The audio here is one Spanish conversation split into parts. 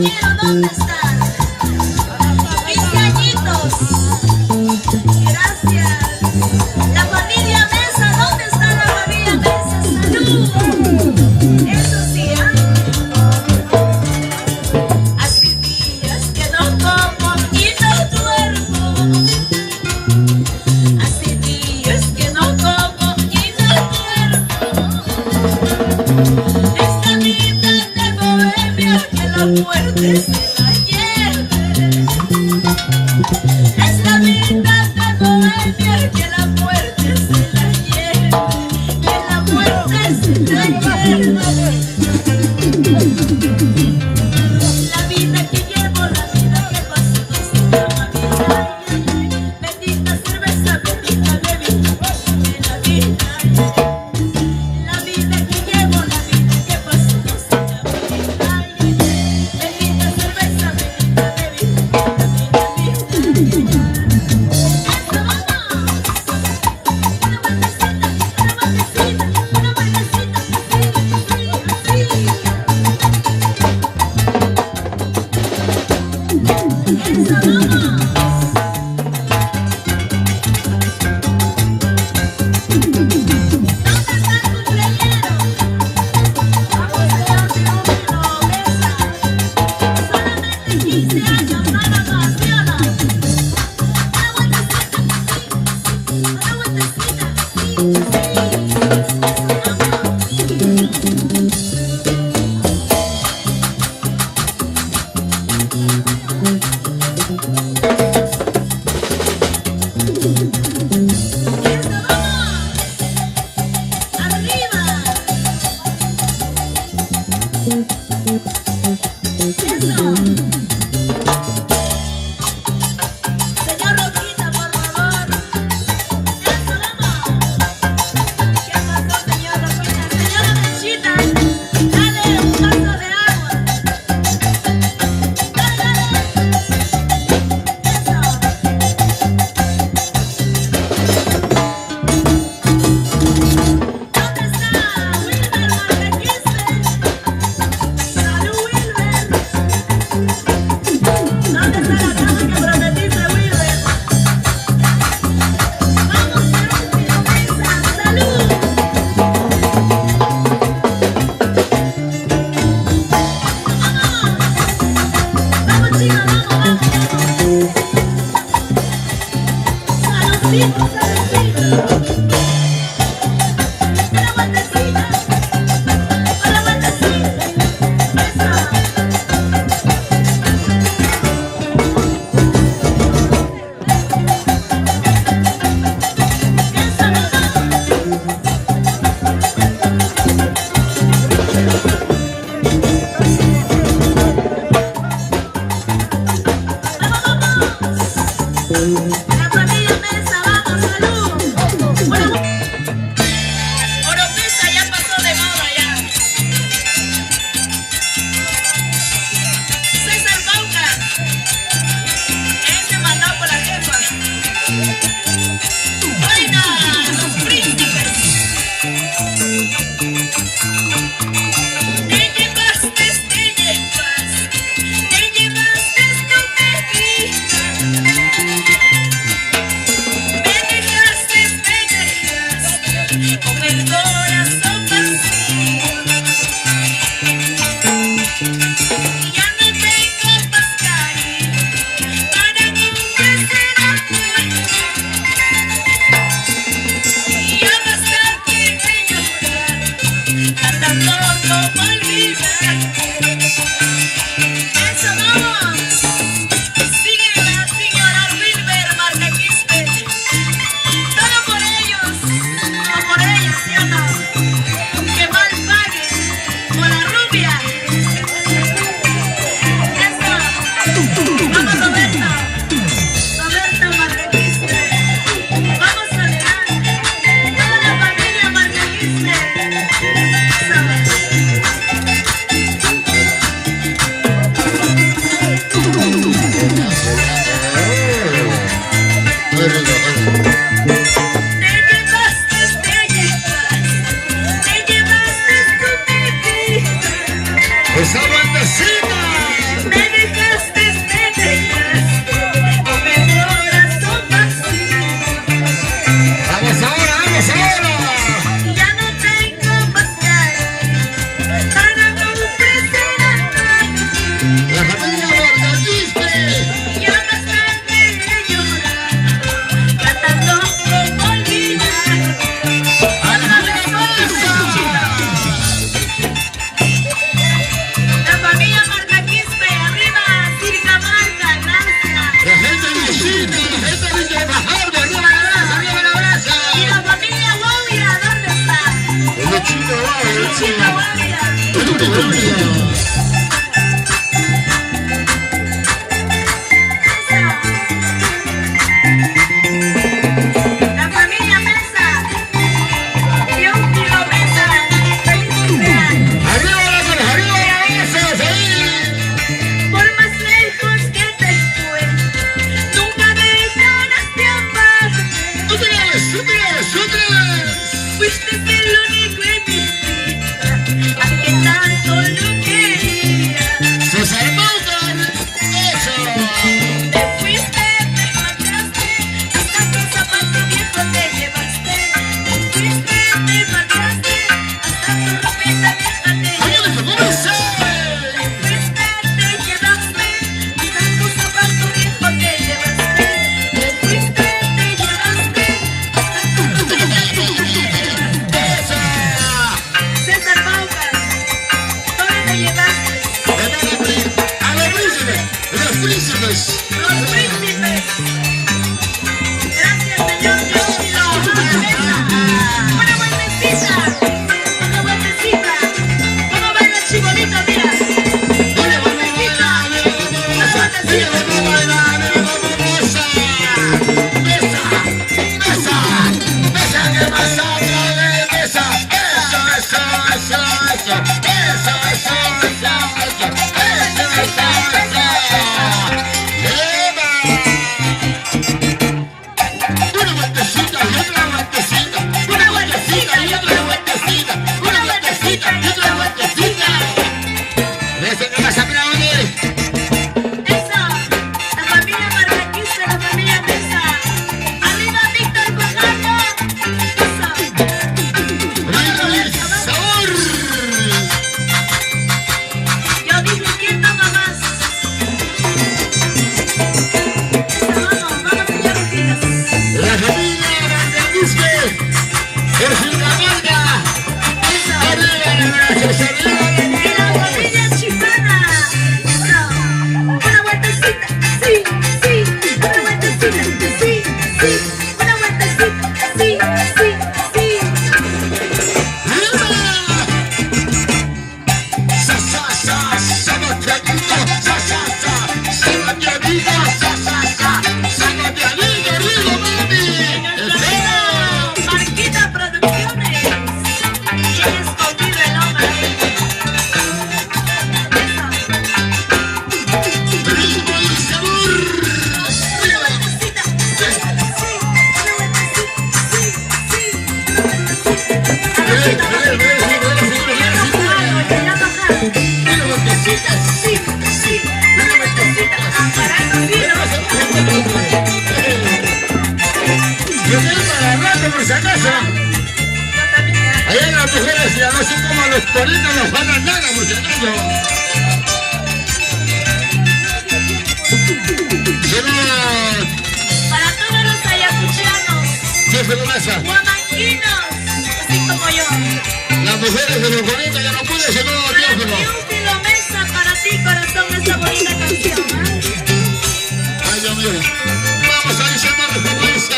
compañero, ¿dónde están? Mis añitos. Gracias. La familia Mesa, ¿dónde está la familia Mesa? ¡Salud! Eso sí, ¿ah? Hace días que no como y no duermo. Hace días que no como y no duermo. Esta vida de bohemia que la muerte se la lleve. Es la vida de bohemia que la muerte se la lleve. Que la muerte se la lleve. La vida que llevo, la vida que paso, no se llama vida. Bendita cerveza, bendita bebida de la vida. La vida que llevo, la vida que paso, no se llama vida. Bendita cerveza, bendita bebida de la vida. ¡Eso vamos! Una vueltecita, una vueltecita, una vueltecita, así, así, así. ¡Eso vamos! ¿Dónde está el cumpleañero? Vamos a hacer un Mesa. Solamente 15 años, nada más, ¿sí o no? Una vueltecita, así, una vueltecita, así, ¡eso vamos! ¡Arriba! ¡Eso! Señor Roquita, por favor. ¡Eso vamos! ¿Qué pasó, señor Roquita? Señora Menchita, dale un vaso de agua. Dale, dale. Eso. ¿Dónde está Wilber Marrequiste? ¡Salud, Wilber! ¿Dónde está la casa que prometiste, Wilber? ¡Vamos, Jerónimo Mesa! ¡Salud! ¡Vamos! ¡Vamos, chicos! ¡Vamos, vamos, vamos! ¡Saludcito, saludcito! ¡Una vueltecita! ¡Una vueltecita! ¡Eso! ¡Eso vamos! La familia Mesa, vamos, salud. Bueno, Oropesa ya pasó de moda ya. César Bauca, ese mandado por la jefa. Oiga, los príncipes. Te llevaste tu mejita. La familia Bordaquiste. Ya más tarde llorando, tratando de olvidar. A la familia Mesa. La familia Bordaquiste, arriba, Siricamarca, gracias. La gente de Chile, la gente de Bajardo, arriba la brasa, arriba la brasa. Y la familia Guaira, ¿dónde está? El chino va, el Chica chino. Guaira. La familia Mesa, y un kilo Mesa, feliz cumpleaños. Arriba la brasa, ahí. Por más lejos que te fue, nunca dejarás de amarme. Otra vez. Fuiste el único en mi vida, al que tanto lo quería. César Baugan, eso. Te fuiste, te marchaste, hasta tu zapato viejo te llevaste. Te fuiste, te marchaste, hasta tu ropita vieja te llevaste. ¿Cómo dice? Te fuiste, te quedaste, hasta tu zapato viejo te llevaste. Te fuiste, te llevaste, hasta tu ropita vieja te llevaste. Esa. César Baugan, ¿dónde te llevaste? A los príncipes. Los príncipes. Gracias, señor Teófilo. Una vueltecita. Una vueltecita. ¿Cómo baila el chibolito? Mira. Una vueltecita. Una vueltecita. Una vueltecita y otra vueltecita. Una vueltecita y otra vueltecita. Eso. La familia Marraquista, la familia Mesa. Arriba Víctor Fajardo. Eso. Yo dije, ¿quién toma más? Eso, vamos a echar rutinas. La familia Bordaquiste, Sergio Camarga, arriba la brasa, arriba la Y la familia Chifana. Eso. Una vueltecita. Sí, sí. Una vueltecita. Sí, sí. Una vueltecita. Sí, sí, sí. Marquita Producciones. ¿Quién escondido el hombre? Eso. Una vueltecita. Sí, sí. Una vueltecita. Sí, sí. Una vueltecita. Ya bajar. Sí, sí. Una vueltecita. Parando bien. Por si acaso, Yo también. allá las mujeres ya no son como los toritos, no pagan nada, por si acaso. Tenemos Para todos los ayacuchanos, jefe de mesa. guamanquinos, así como yo. Las mujeres de los bonitos ya no pueden ser todo Para tiempo. ti un kilo Mesa, para ti corazón, esta bonita canción. Ay, Dios mío. Vamos a llamar como dice.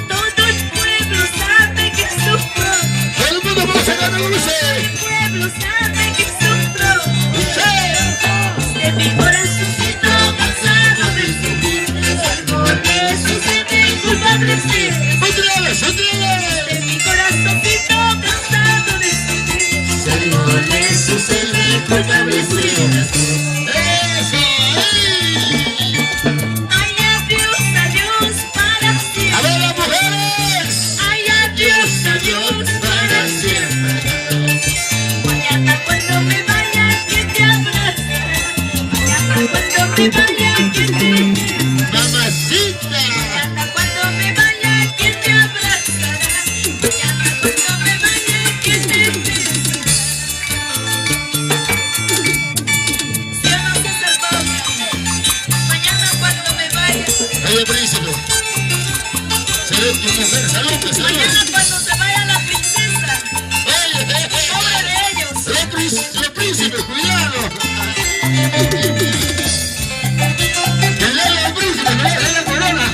Todo el pueblo sabe que sufro, Todo el mundo vamos a ganar dulce. el pueblo sabe que sufro. Dulce. De mi corazoncito cansado de sufrir, algo que sucede culpable sí. Otra vez, otra De vez. mi corazoncito cansado de sufrir, algo le sucede culpable sí. Eso. Ay, adiós para siempre. A ver, las mujeres. Ay, adiós para siempre. Mañana cuando me vaya, que te abrazará. Mañana cuando me vaya, que te Mamacita. Mañana cuando me vaya, que te abrazará. Mañana cuando me vaya, que te besará. ¿Sí o no, Oye, príncipe. Salud, tu mujer, salud, salud. Mañana cuando se vaya la princesa. Oye, Pobre de ellos. los príncipes, cuidado. Que le haga el príncipe, que le haga la corona.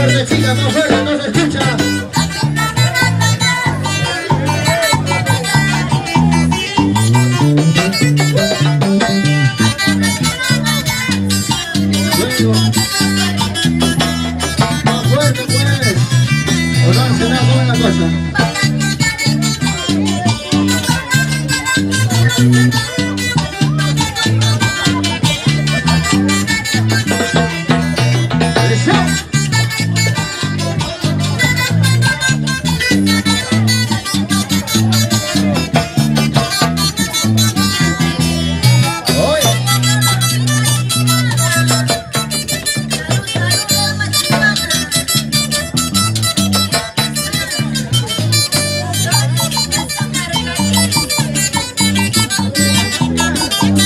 fuerte, chicas, más fuerte, no se escucha. Luego, más fuerte, pues. O no, se da buena cosa.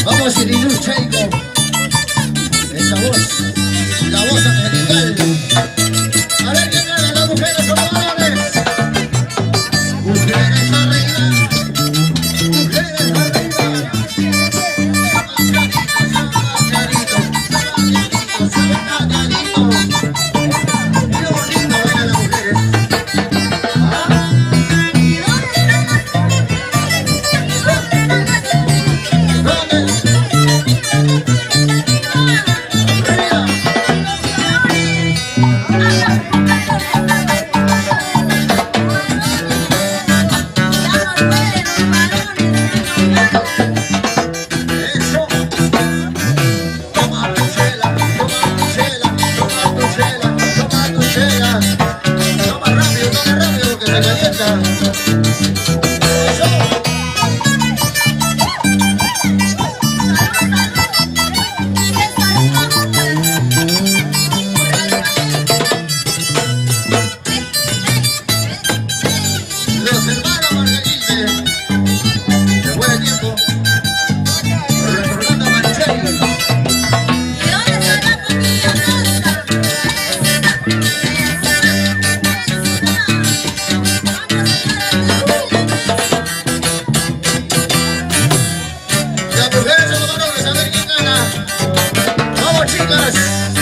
Vamos, Irilu Cheiko. Esa voz, la voz angelical. A ver quién gana, las mujeres o los varones. Mujeres arriba. Mujeres arriba. Clarito, clarito. Qué bonito bailan las mujeres. Los hermanos Margarite, después de tiempo, Fernando Mancheri. Las mujeres son los varones, a ver quién gana. Vamos, chicas.